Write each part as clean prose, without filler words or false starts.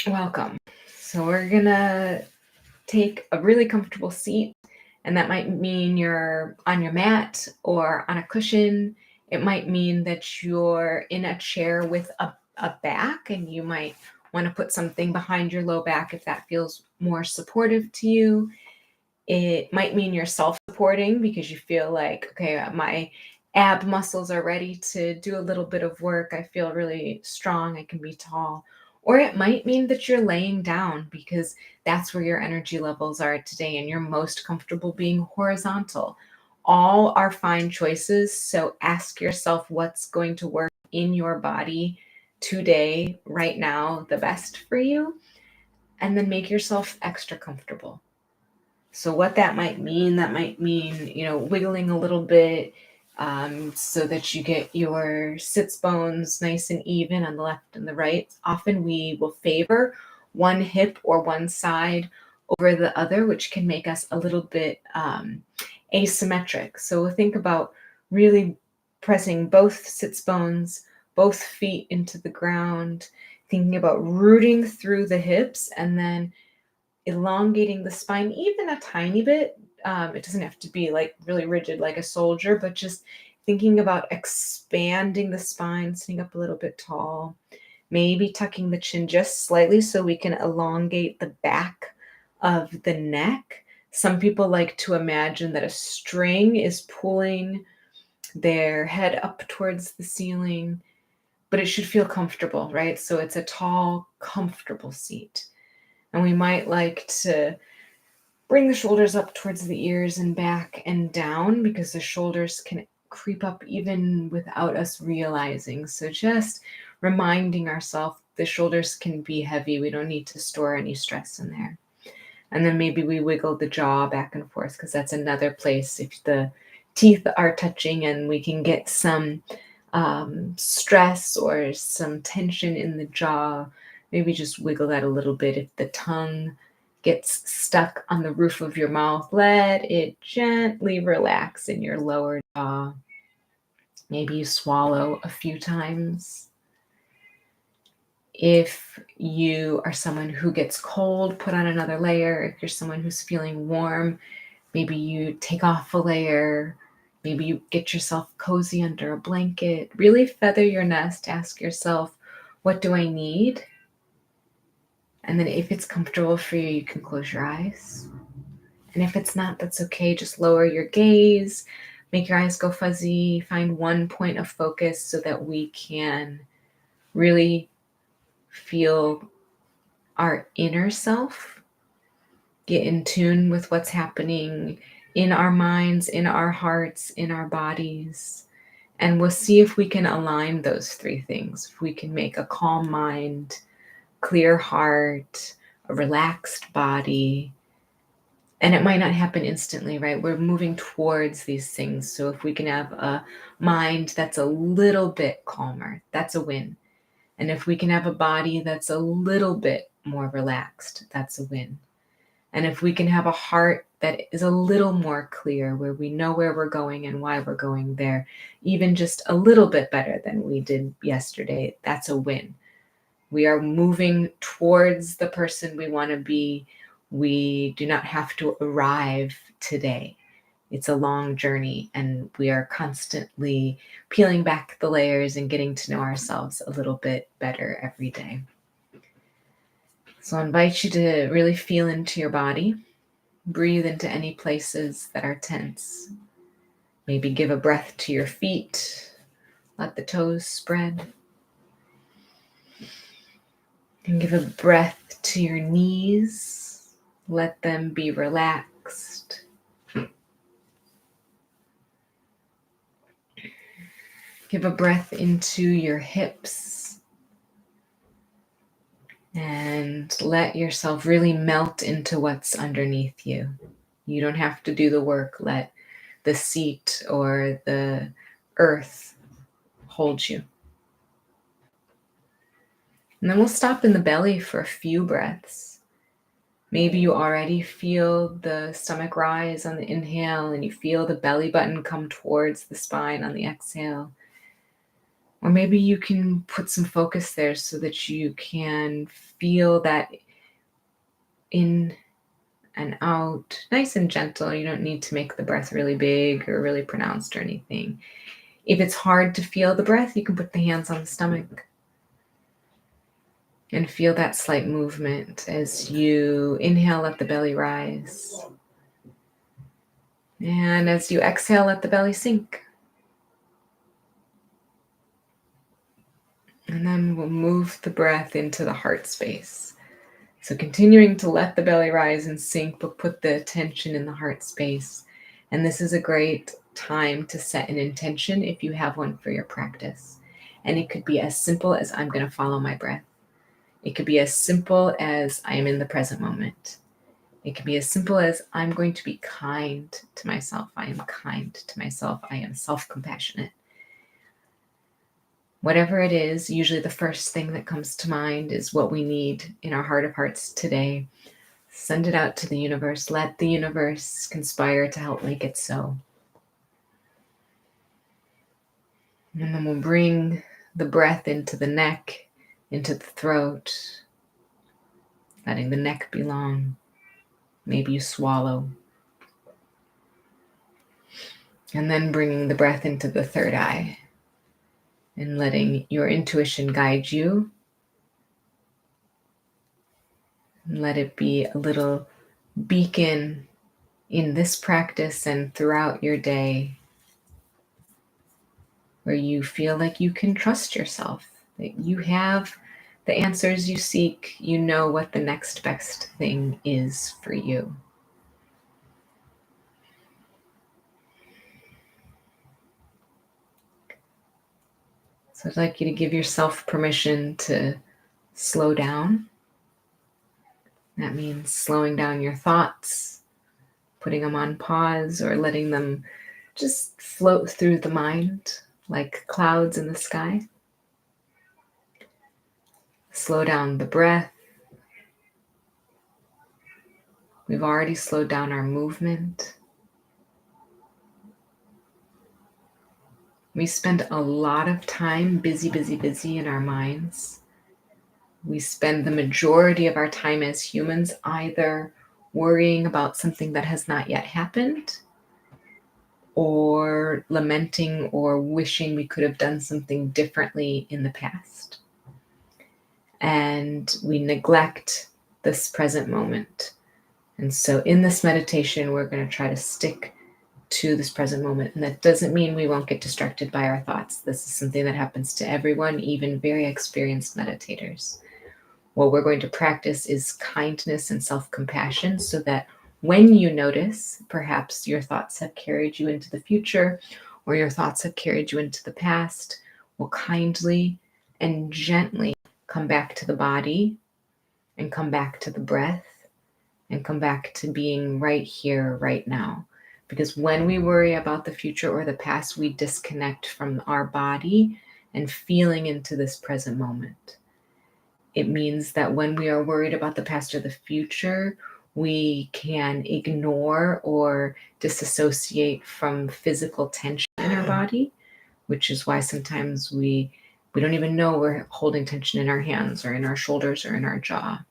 Welcome. So we're gonna take a really comfortable seat, and that might mean you're on your mat or on a cushion. It might mean that you're in a chair with a back, and you might want to put something behind your low back if that feels more supportive to you. It might mean you're self-supporting because you feel like, okay, my ab muscles are ready to do a little bit of work. I feel really strong. I can be tall. Or it might mean that you're laying down because that's where your energy levels are today and you're most comfortable being horizontal. All are fine choices. So ask yourself what's going to work in your body today, right now, the best for you, and then make yourself extra comfortable. So what that might mean, wiggling a little bit so that you get your sits bones nice and even on the left and the right. Often we will favor one hip or one side over the other, which can make us a little bit asymmetric. So think about really pressing both sits bones, both feet into the ground, thinking about rooting through the hips and then elongating the spine even a tiny bit. It doesn't have to be like really rigid like a soldier, but just thinking about expanding the spine, sitting up a little bit tall, maybe tucking the chin just slightly so we can elongate the back of the neck. Some people like to imagine that a string is pulling their head up towards the ceiling, but it should feel comfortable, right? So it's a tall, comfortable seat. And we might like to bring the shoulders up towards the ears and back and down because the shoulders can creep up even without us realizing. So just reminding ourselves the shoulders can be heavy. We don't need to store any stress in there. And then maybe we wiggle the jaw back and forth because that's another place if the teeth are touching and we can get some stress or some tension in the jaw. Maybe just wiggle that a little bit. If the tongue gets stuck on the roof of your mouth, let it gently relax in your lower jaw. Maybe you swallow a few times. If you are someone who gets cold, put on another layer. If you're someone who's feeling warm, maybe you take off a layer. Maybe you get yourself cozy under a blanket. Really feather your nest. Ask yourself, what do I need? And then if it's comfortable for you, you can close your eyes. And if it's not, that's okay. Just lower your gaze, make your eyes go fuzzy, find one point of focus so that we can really feel our inner self, get in tune with what's happening in our minds, in our hearts, in our bodies. And we'll see if we can align those three things. If we can make a calm mind, clear heart, a relaxed body. And it might not happen instantly, right? We're moving towards these things. So if we can have a mind that's a little bit calmer, that's a win. And if we can have a body that's a little bit more relaxed, that's a win. And if we can have a heart that is a little more clear, where we know where we're going and why we're going there, even just a little bit better than we did yesterday, that's a win. We are moving towards the person we want to be. We do not have to arrive today. It's a long journey, and we are constantly peeling back the layers and getting to know ourselves a little bit better every day. So I invite you to really feel into your body. Breathe into any places that are tense. Maybe give a breath to your feet. Let the toes spread. And give a breath to your knees. Let them be relaxed. Give a breath into your hips. And let yourself really melt into what's underneath you. You don't have to do the work. Let the seat or the earth hold you. And then we'll stop in the belly for a few breaths. Maybe you already feel the stomach rise on the inhale and you feel the belly button come towards the spine on the exhale. Or maybe you can put some focus there so that you can feel that in and out, nice and gentle. You don't need to make the breath really big or really pronounced or anything. If it's hard to feel the breath, you can put the hands on the stomach and feel that slight movement as you inhale, let the belly rise. And as you exhale, let the belly sink. And then we'll move the breath into the heart space. So continuing to let the belly rise and sink, but put the attention in the heart space. And this is a great time to set an intention if you have one for your practice. And it could be as simple as I'm going to follow my breath. It could be as simple as I am in the present moment. It could be as simple as I'm going to be kind to myself. I am kind to myself. I am self-compassionate. Whatever it is, usually the first thing that comes to mind is what we need in our heart of hearts today. Send it out to the universe. Let the universe conspire to help make it so. And then we'll bring the breath into the neck, into the throat, letting the neck be long. Maybe you swallow. And then bringing the breath into the third eye and letting your intuition guide you. And let it be a little beacon in this practice and throughout your day where you feel like you can trust yourself, that you have the answers you seek, you know what the next best thing is for you. So I'd like you to give yourself permission to slow down. That means slowing down your thoughts, putting them on pause, or letting them just float through the mind like clouds in the sky. Slow down the breath. We've already slowed down our movement. We spend a lot of time busy in our minds. We spend the majority of our time as humans either worrying about something that has not yet happened, or lamenting or wishing we could have done something differently in the past. And we neglect this present moment. And so in this meditation, we're going to try to stick to this present moment. And that doesn't mean we won't get distracted by our thoughts. This is something that happens to everyone, even very experienced meditators. What we're going to practice is kindness and self-compassion so that when you notice, perhaps your thoughts have carried you into the future or your thoughts have carried you into the past, we'll kindly and gently come back to the body and come back to the breath and come back to being right here, right now. Because when we worry about the future or the past, we disconnect from our body and feeling into this present moment. It means that when we are worried about the past or the future, we can ignore or disassociate from physical tension in our body, which is why sometimes we don't even know we're holding tension in our hands or in our shoulders or in our jaw.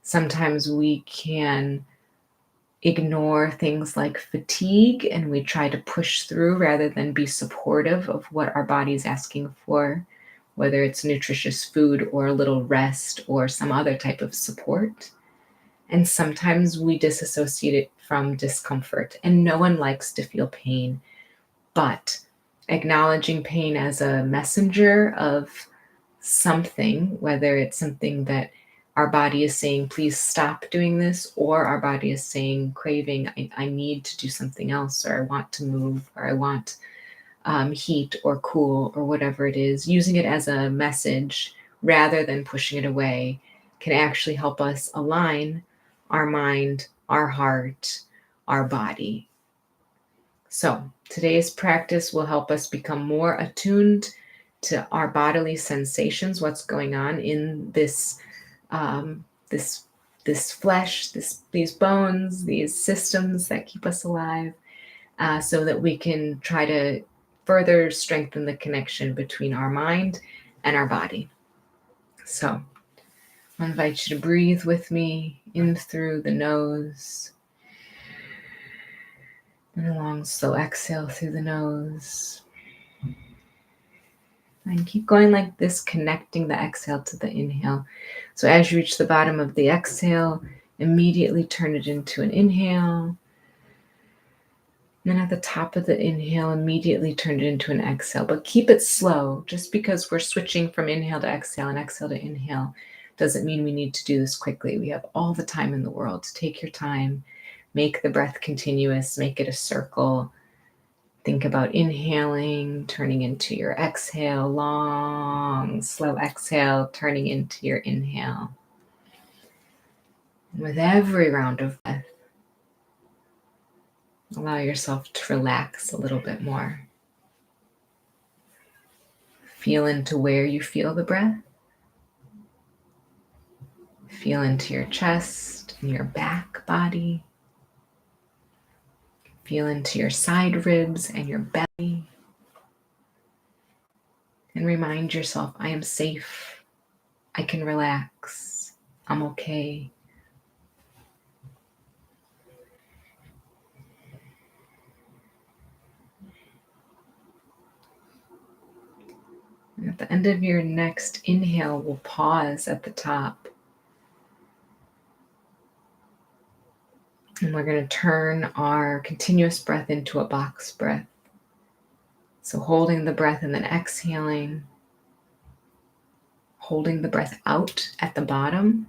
Sometimes we can ignore things like fatigue and we try to push through rather than be supportive of what our body's asking for, whether it's nutritious food or a little rest or some other type of support. And sometimes we disassociate it from discomfort, and no one likes to feel pain, but acknowledging pain as a messenger of something, whether it's something that our body is saying, please stop doing this, or our body is saying, craving, I need to do something else, or I want to move, or I want heat or cool or whatever it is, using it as a message rather than pushing it away can actually help us align our mind, our heart, our body. So today's practice will help us become more attuned to our bodily sensations, what's going on in this this flesh, these bones, these systems that keep us alive, so that we can try to further strengthen the connection between our mind and our body. So I invite you to breathe with me in through the nose and a long, slow exhale through the nose. And keep going like this, connecting the exhale to the inhale. So as you reach the bottom of the exhale, immediately turn it into an inhale. And then at the top of the inhale, immediately turn it into an exhale. But keep it slow. Just because we're switching from inhale to exhale and exhale to inhale doesn't mean we need to do this quickly. We have all the time in the world. Take your time. Make the breath continuous. Make it a circle. Think about inhaling, turning into your exhale, long, slow exhale, turning into your inhale. And with every round of breath, allow yourself to relax a little bit more. Feel into where you feel the breath. Feel into your chest and your back body. Feel into your side ribs and your belly. And remind yourself, I am safe. I can relax. I'm okay. And at the end of your next inhale, we'll pause at the top. And we're going to turn our continuous breath into a box breath. So holding the breath and then exhaling. Holding the breath out at the bottom.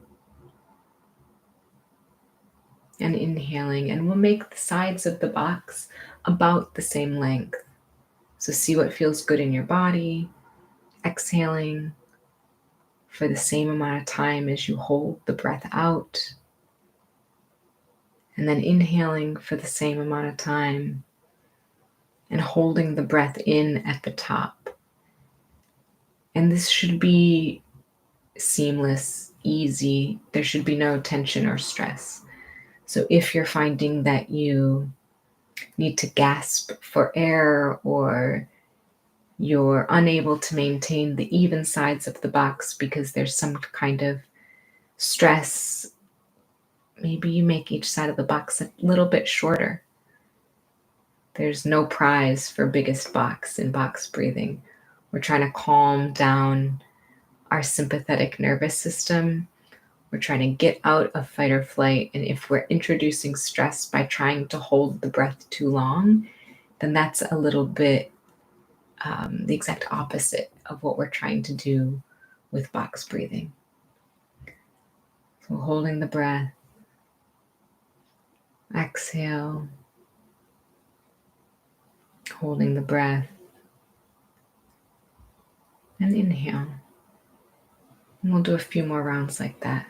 And inhaling. And we'll make the sides of the box about the same length. So see what feels good in your body. Exhaling for the same amount of time as you hold the breath out. And then inhaling for the same amount of time. And holding the breath in at the top. And this should be seamless, easy. There should be no tension or stress. So if you're finding that you need to gasp for air or you're unable to maintain the even sides of the box because there's some kind of stress, maybe you make each side of the box a little bit shorter. There's no prize for biggest box in box breathing. We're trying to calm down our sympathetic nervous system. We're trying to get out of fight or flight. And if we're introducing stress by trying to hold the breath too long, then that's a little bit the exact opposite of what we're trying to do with box breathing. So holding the breath, exhale, holding the breath, and inhale. And we'll do a few more rounds like that.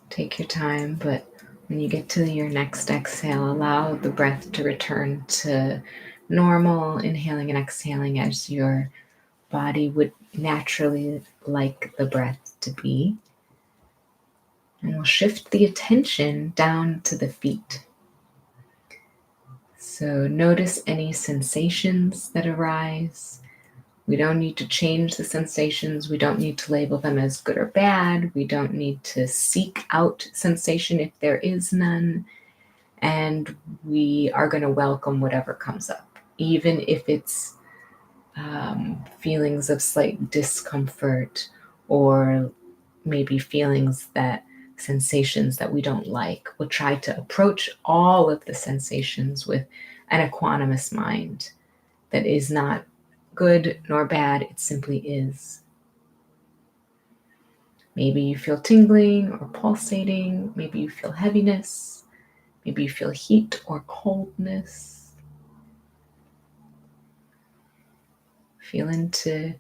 Take your time, but when you get to your next exhale, allow the breath to return to normal, inhaling and exhaling as your body would naturally like the breath to be. And we'll shift the attention down to the feet. So notice any sensations that arise. We don't need to change the sensations. We don't need to label them as good or bad. We don't need to seek out sensation if there is none. And we are going to welcome whatever comes up, even if it's feelings of slight discomfort or maybe sensations that we don't like. We'll try to approach all of the sensations with an equanimous mind that is not good nor bad, it simply is. Maybe you feel tingling or pulsating, maybe you feel heaviness, maybe you feel heat or coldness. Feel into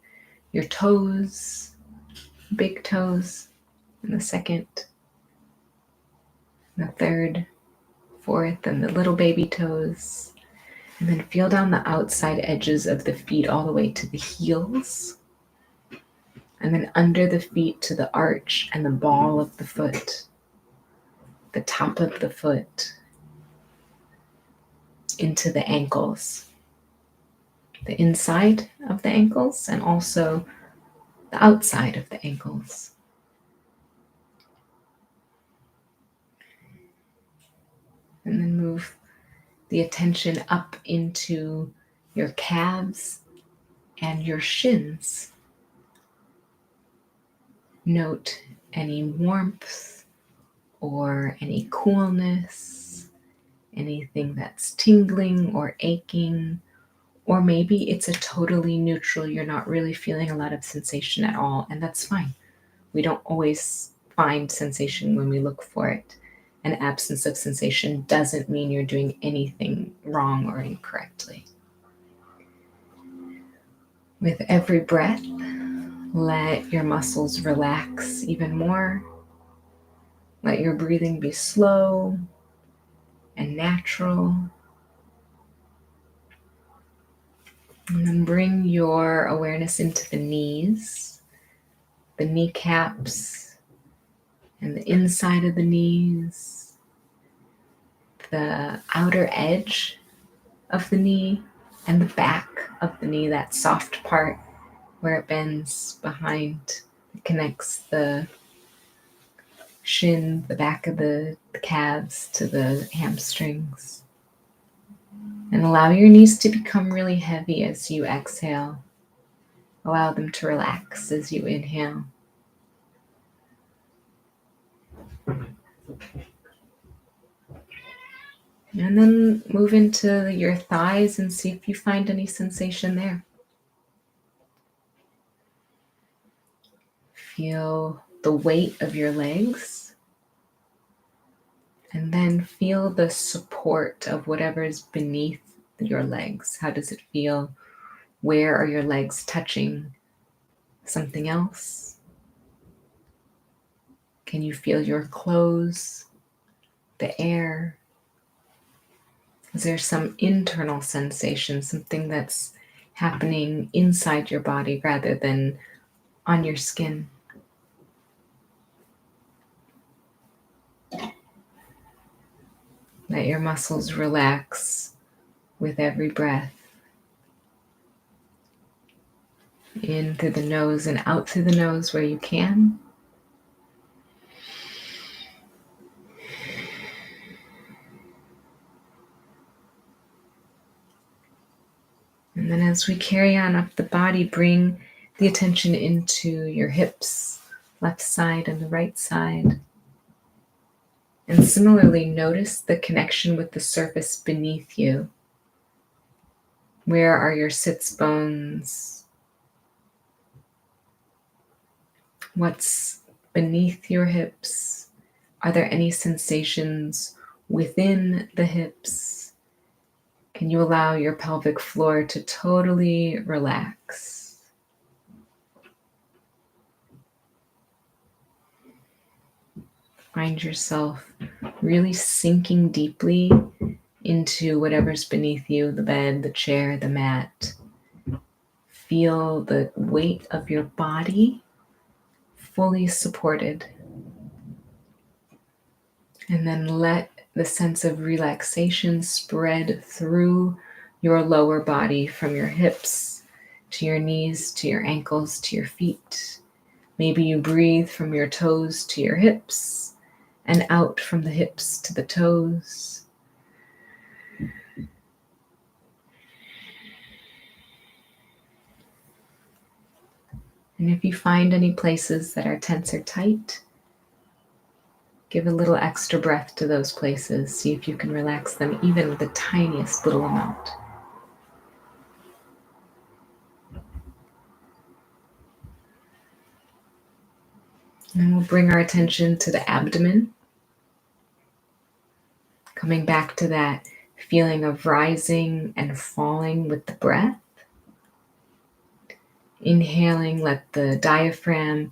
your toes, big toes, and the second, the third, fourth, and the little baby toes. And then feel down the outside edges of the feet all the way to the heels. And then under the feet to the arch and the ball of the foot, the top of the foot, into the ankles, the inside of the ankles, and also the outside of the ankles. And then move the attention up into your calves and your shins. Note any warmth or any coolness, anything that's tingling or aching, or maybe it's a totally neutral, you're not really feeling a lot of sensation at all, and that's fine. We don't always find sensation when we look for it. An absence of sensation doesn't mean you're doing anything wrong or incorrectly. With every breath, let your muscles relax even more. Let your breathing be slow and natural. And then bring your awareness into the knees, the kneecaps, and the inside of the knees, the outer edge of the knee, and the back of the knee, that soft part where it bends behind, it connects the shin, the back of the calves to the hamstrings. And allow your knees to become really heavy as you exhale. Allow them to relax as you inhale. And then move into your thighs and see if you find any sensation there. Feel the weight of your legs. And then feel the support of whatever is beneath your legs. How does it feel? Where are your legs touching something else? Can you feel your clothes, the air? Is there some internal sensation, something that's happening inside your body rather than on your skin? Let your muscles relax with every breath. In through the nose and out through the nose where you can. And then as we carry on up the body, bring the attention into your hips, left side and the right side. And similarly, notice the connection with the surface beneath you. Where are your sits bones? What's beneath your hips? Are there any sensations within the hips? Can you allow your pelvic floor to totally relax? Find yourself really sinking deeply into whatever's beneath you, the bed, the chair, the mat. Feel the weight of your body fully supported. And then let the sense of relaxation spread through your lower body from your hips to your knees, to your ankles, to your feet. Maybe you breathe from your toes to your hips and out from the hips to the toes. And if you find any places that are tense or tight, give a little extra breath to those places. See if you can relax them even with the tiniest little amount. And we'll bring our attention to the abdomen, coming back to that feeling of rising and falling with the breath. Inhaling, let the diaphragm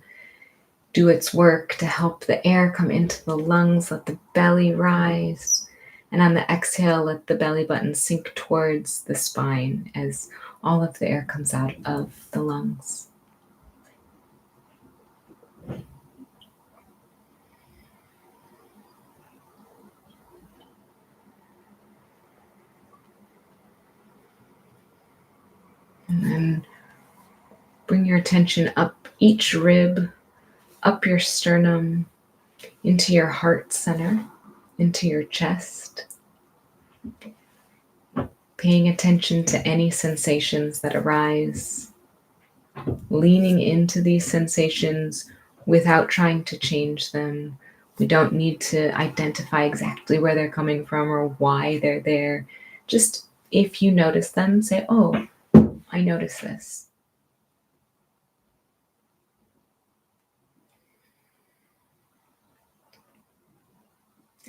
do its work to help the air come into the lungs, let the belly rise. And on the exhale, let the belly button sink towards the spine as all of the air comes out of the lungs. And then bring your attention up each rib, up your sternum, into your heart center, into your chest. Paying attention to any sensations that arise. Leaning into these sensations without trying to change them. We don't need to identify exactly where they're coming from or why they're there. Just if you notice them, say, oh, I notice this.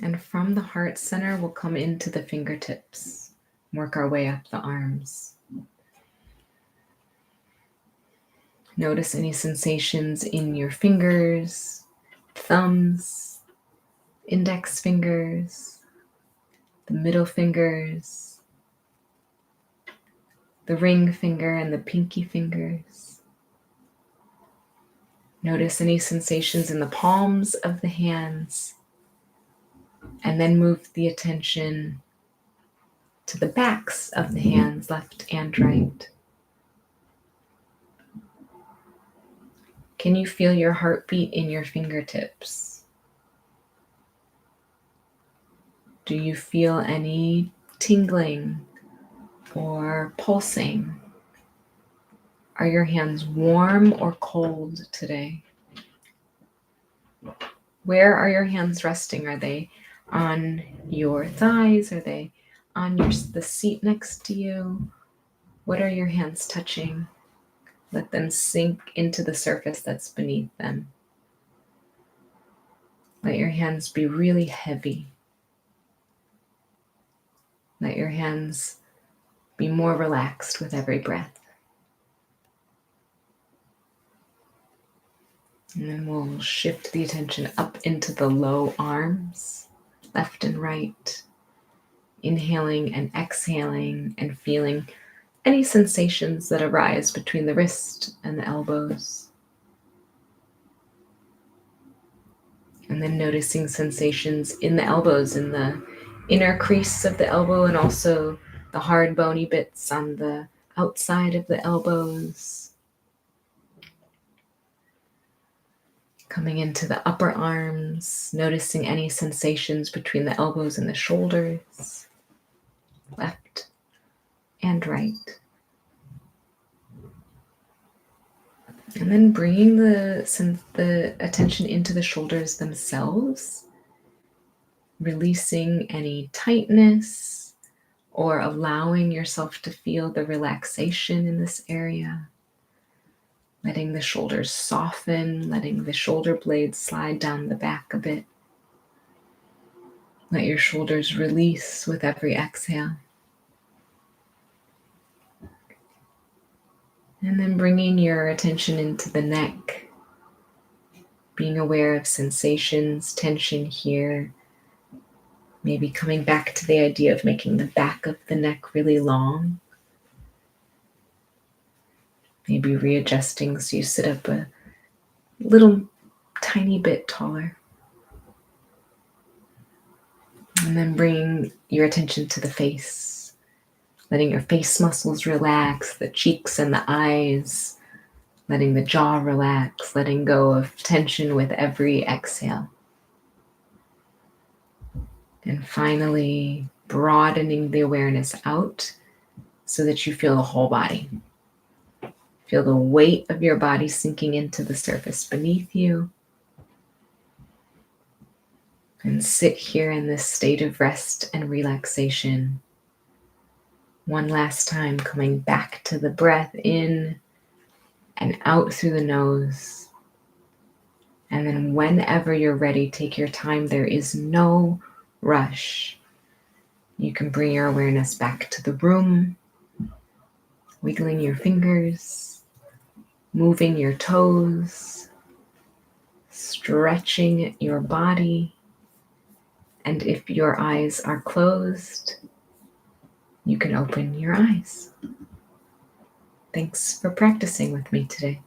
And from the heart center, we'll come into the fingertips, work our way up the arms. Notice any sensations in your fingers, thumbs, index fingers, the middle fingers, the ring finger and the pinky fingers. Notice any sensations in the palms of the hands, and then move the attention to the backs of the hands, left and right. Can you feel your heartbeat in your fingertips? Do you feel any tingling or pulsing? Are your hands warm or cold today? Where are your hands resting? Are they on your thighs? Are they on the seat next to you? What are your hands touching? Let them sink into the surface that's beneath them. Let your hands be really heavy. Let your hands be more relaxed with every breath. And then we'll shift the attention up into the low arms, left and right. Inhaling and exhaling and feeling any sensations that arise between the wrist and the elbows. And then noticing sensations in the elbows, in the inner crease of the elbow, and also the hard bony bits on the outside of the elbows. Coming into the upper arms, noticing any sensations between the elbows and the shoulders, left and right. And then bringing the attention into the shoulders themselves, releasing any tightness or allowing yourself to feel the relaxation in this area. Letting the shoulders soften, letting the shoulder blades slide down the back a bit. Let your shoulders release with every exhale. And then bringing your attention into the neck, being aware of sensations, tension here. Maybe coming back to the idea of making the back of the neck really long. Maybe readjusting so you sit up a little tiny bit taller. And then bringing your attention to the face, letting your face muscles relax, the cheeks and the eyes, letting the jaw relax, letting go of tension with every exhale. And finally, broadening the awareness out so that you feel the whole body. Feel the weight of your body sinking into the surface beneath you. And sit here in this state of rest and relaxation. One last time, coming back to the breath in and out through the nose. And then whenever you're ready, take your time. There is no rush. You can bring your awareness back to the room, wiggling your fingers, moving your toes, stretching your body. And if your eyes are closed, you can open your eyes. Thanks for practicing with me today.